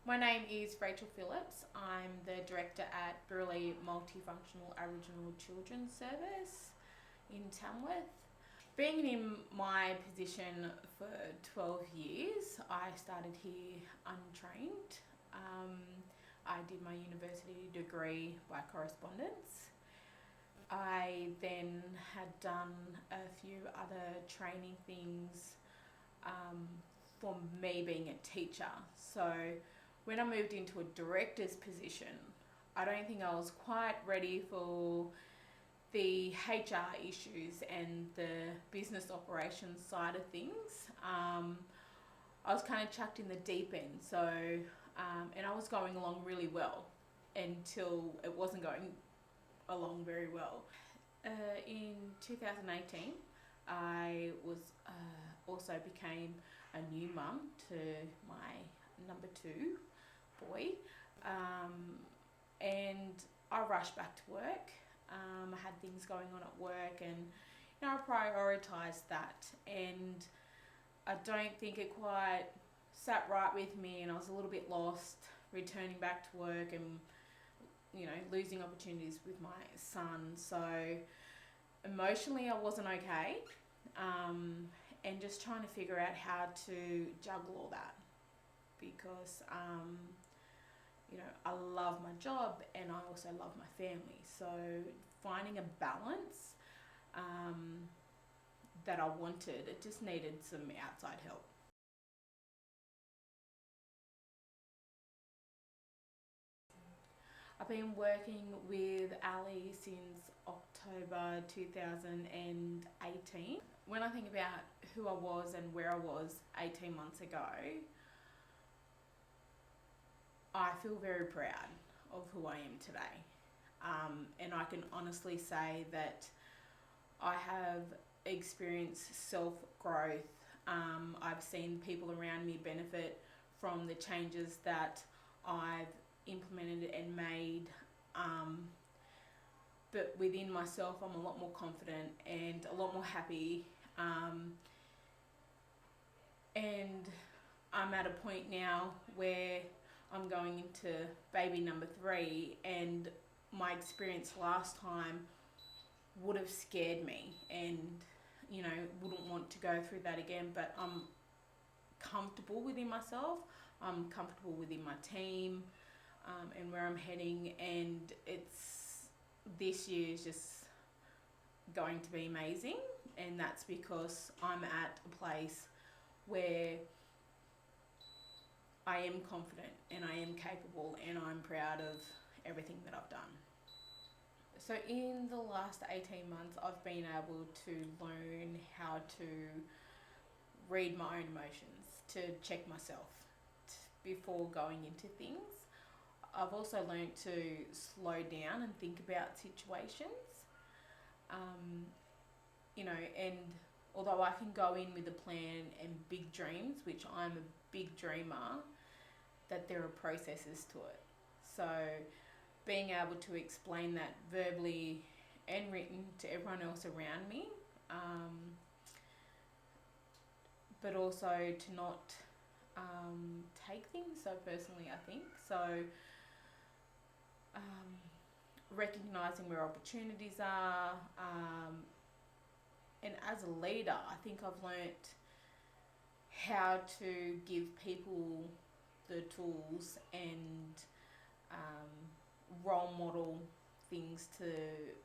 My name is Rachael Phillips. I'm the director at Birrellee Multifunctional Aboriginal Children's Service in Tamworth. Being in my position for 12 years, I started here untrained. I did my university degree by correspondence. I then had done a few other training things for me being a teacher. So when I moved into a director's position, I don't think I was quite ready for the HR issues and the business operations side of things. I was kind of chucked in the deep end, and I was going along really well until it wasn't going along very well. In 2018, I was also became a new mum to my number 2 boy, and I rushed back to work. I had things going on at work, and I prioritised that, and I don't think it quite sat right with me, and I was a little bit lost returning back to work and losing opportunities with my son. So emotionally I wasn't okay, and just trying to figure out how to juggle all that, because I love my job and I also love my family. So finding a balance that I wanted, it just needed some outside help. I've been working with Ali since October 2018. When I think about who I was and where I was 18 months ago, I feel very proud of who I am today. And I can honestly say that I have experienced self-growth. I've seen people around me benefit from the changes that I've implemented and made. But within myself, I'm a lot more confident and a lot more happy. And I'm at a point now where I'm going into baby number 3, and my experience last time would have scared me, and wouldn't want to go through that again. But I'm comfortable within myself, I'm comfortable within my team, and where I'm heading, and this year is just going to be amazing. And that's because I'm at a place where I am confident and I am capable and I'm proud of everything that I've done. So in the last 18 months, I've been able to learn how to read my own emotions, to check myself before going into things. I've also learned to slow down and think about situations. And although I can go in with a plan and big dreams, which I'm a big dreamer, that there are processes to it. So being able to explain that verbally and written to everyone else around me, but also to not take things so personally, I think. So recognising where opportunities are, and as a leader, I think I've learnt how to give people the tools and role model things to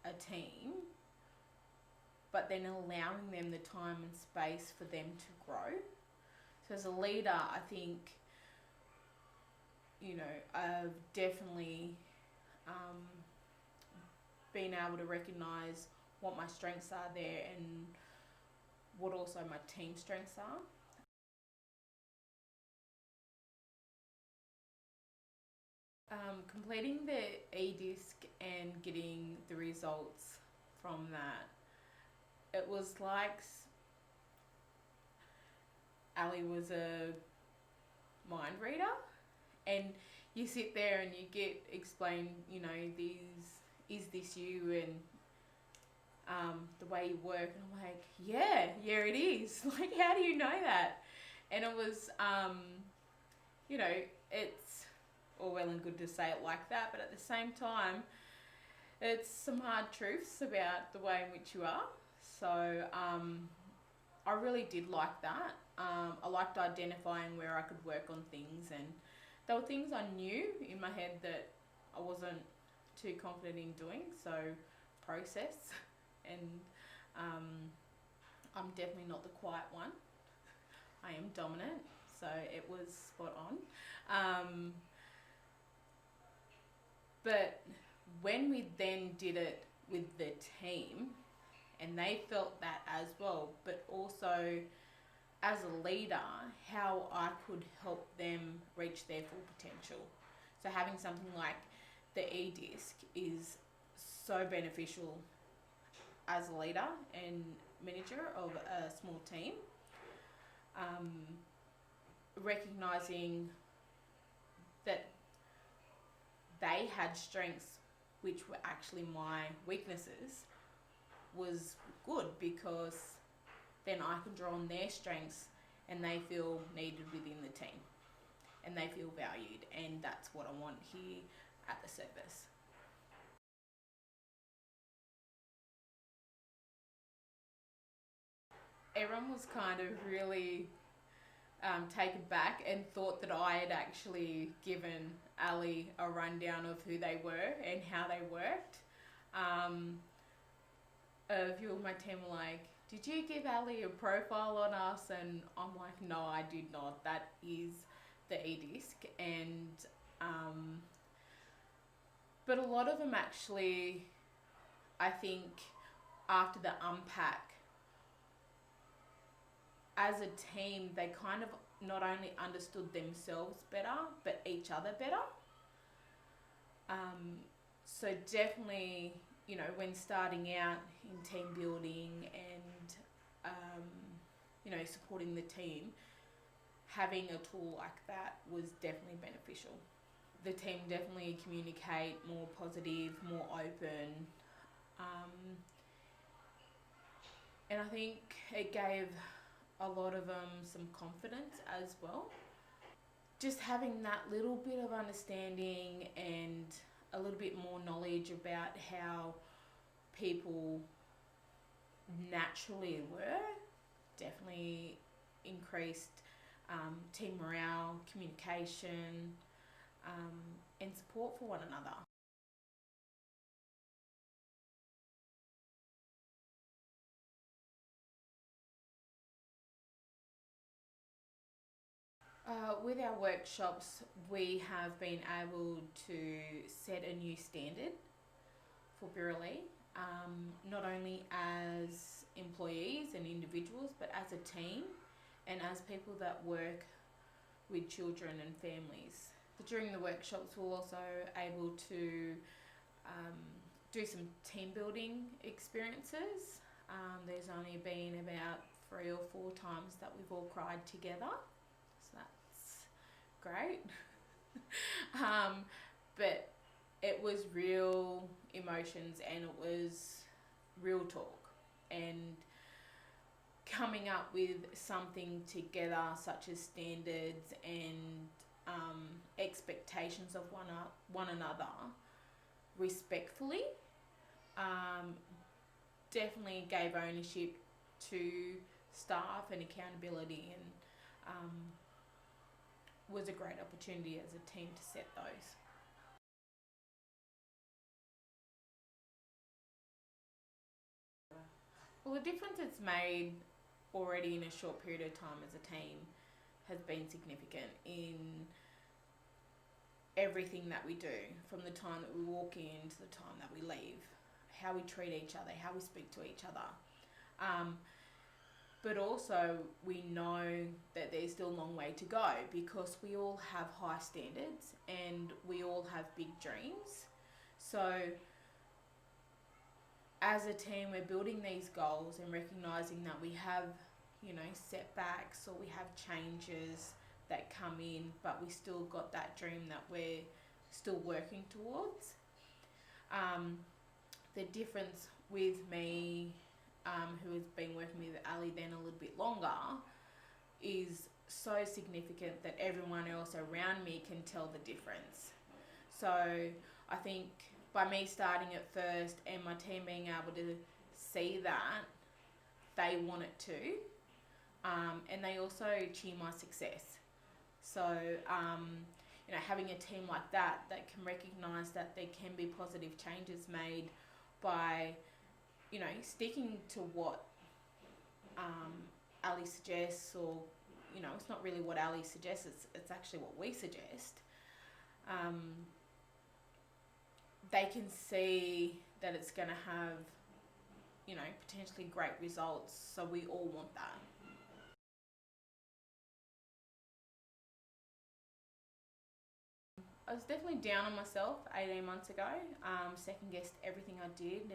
a team, but then allowing them the time and space for them to grow. So as a leader, I think I've definitely been able to recognise what my strengths are there and what also my team strengths are. Completing the e-disc and getting the results from that, it was like Ali was a mind reader, and you sit there and you get explained, is this you, and the way you work, and I'm like, yeah it is. Like, how do you know that? And it was you know, it's all well and good to say it like that, but at the same time, it's some hard truths about the way in which you are. So I really did like that. I liked identifying where I could work on things, and there were things I knew in my head that I wasn't too confident in doing. So process, and I'm definitely not the quiet one. I am dominant, so it was spot on. But when we then did it with the team, and they felt that as well, but also as a leader, how I could help them reach their full potential. So having something like the e-disc is so beneficial as a leader and manager of a small team. Recognizing that they had strengths which were actually my weaknesses was good, because then I can draw on their strengths and they feel needed within the team and they feel valued, and that's what I want here at the service. Everyone was kind of really taken back and thought that I had actually given Ali a rundown of who they were and how they worked. A few of my team were like, "Did you give Ali a profile on us?" And I'm like, "No, I did not. That is the e-disc." And but a lot of them actually, I think, after the unpack, as a team, they kind of not only understood themselves better, but each other better. So definitely, you know, when starting out in team building and, you know, supporting the team, having a tool like that was definitely beneficial. The team definitely communicate more positive, more open. And I think it gave a lot of them some confidence as well. Just having that little bit of understanding and a little bit more knowledge about how people naturally were definitely increased team morale, communication, and support for one another. With our workshops, we have been able to set a new standard for Birrellee, not only as employees and individuals, but as a team and as people that work with children and families. During the workshops, we're also able to do some team building experiences. There's only been about 3 or 4 times that we've all cried together, so that's great. But it was real emotions and it was real talk, and coming up with something together, such as standards and expectations of one another respectfully, definitely gave ownership to staff and accountability, and was a great opportunity as a team to set those. Well, the difference it's made already in a short period of time as a team has been significant in everything that we do, from the time that we walk in to the time that we leave, how we treat each other, how we speak to each other. But also we know that there's still a long way to go, because we all have high standards and we all have big dreams. So as a team, we're building these goals and recognizing that we have, you know, setbacks or we have changes that come in, but we still got that dream that we're still working towards. The difference with me, who has been working with Ali then a little bit longer, is so significant that everyone else around me can tell the difference. So I think by me starting it first and my team being able to see that, they want it too. And they also cheer my success. So, having a team like that can recognise that there can be positive changes made by, sticking to what Ali suggests, or, it's not really what Ali suggests, it's actually what we suggest. They can see that it's going to have, potentially great results. So we all want that. I was definitely down on myself 18 months ago. Second guessed everything I did,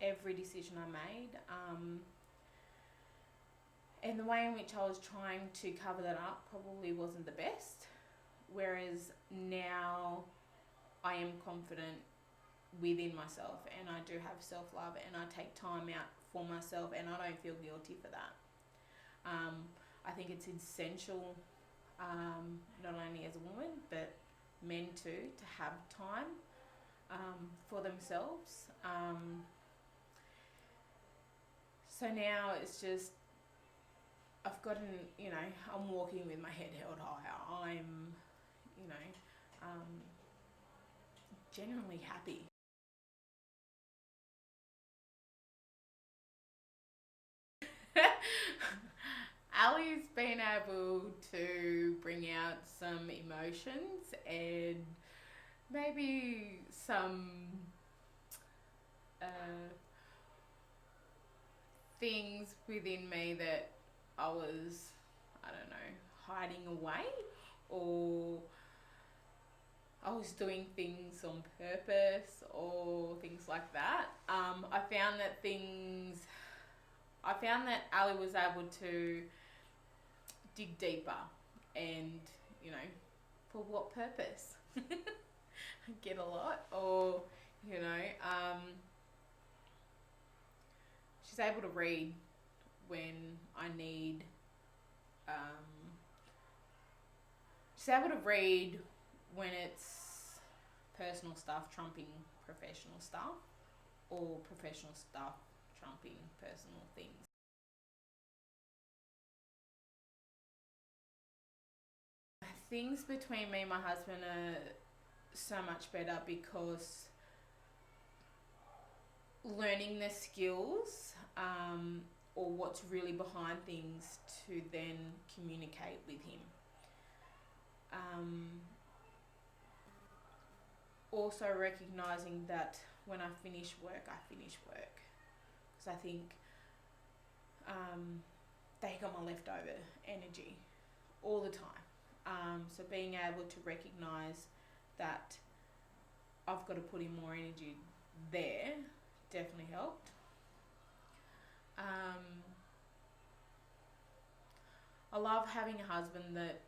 every decision I made. And the way in which I was trying to cover that up probably wasn't the best. Whereas now I am confident within myself, and I do have self-love, and I take time out for myself, and I don't feel guilty for that. I think it's essential, not only as a woman, but men too, to have time for themselves. So now it's just, I've gotten, I'm walking with my head held higher. I'm, genuinely happy. Ali's been able to bring out some emotions and maybe some things within me that I was, hiding away, or I was doing things on purpose or things like that. I found that Ali was able to dig deeper, and, for what purpose? I get a lot, or, she's able to read when I need, she's able to read when it's personal stuff trumping professional stuff, or professional stuff trumping personal things. Things between me and my husband are so much better because learning the skills, or what's really behind things, to then communicate with him. Also recognising that when I finish work, I finish work. Because I think they got my leftover energy all the time. So being able to recognise that I've got to put in more energy there definitely helped. I love having a husband that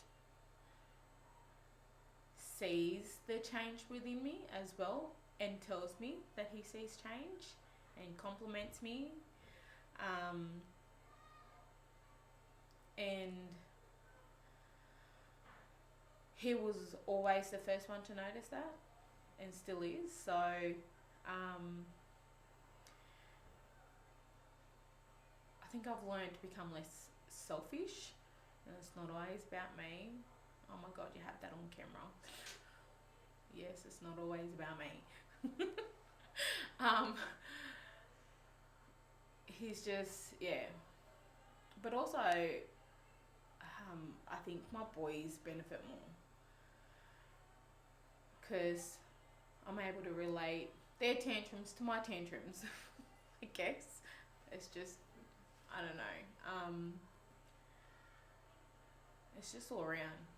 sees the change within me as well, and tells me that he sees change and compliments me. And he was always the first one to notice that, and still is. So I think I've learned to become less selfish, and it's not always about me. Oh my God, you had that on camera. Yes, it's not always about me. He's just, yeah. But also, I think my boys benefit more, because I'm able to relate their tantrums to my tantrums. I guess it's just, I don't know. It's just all around.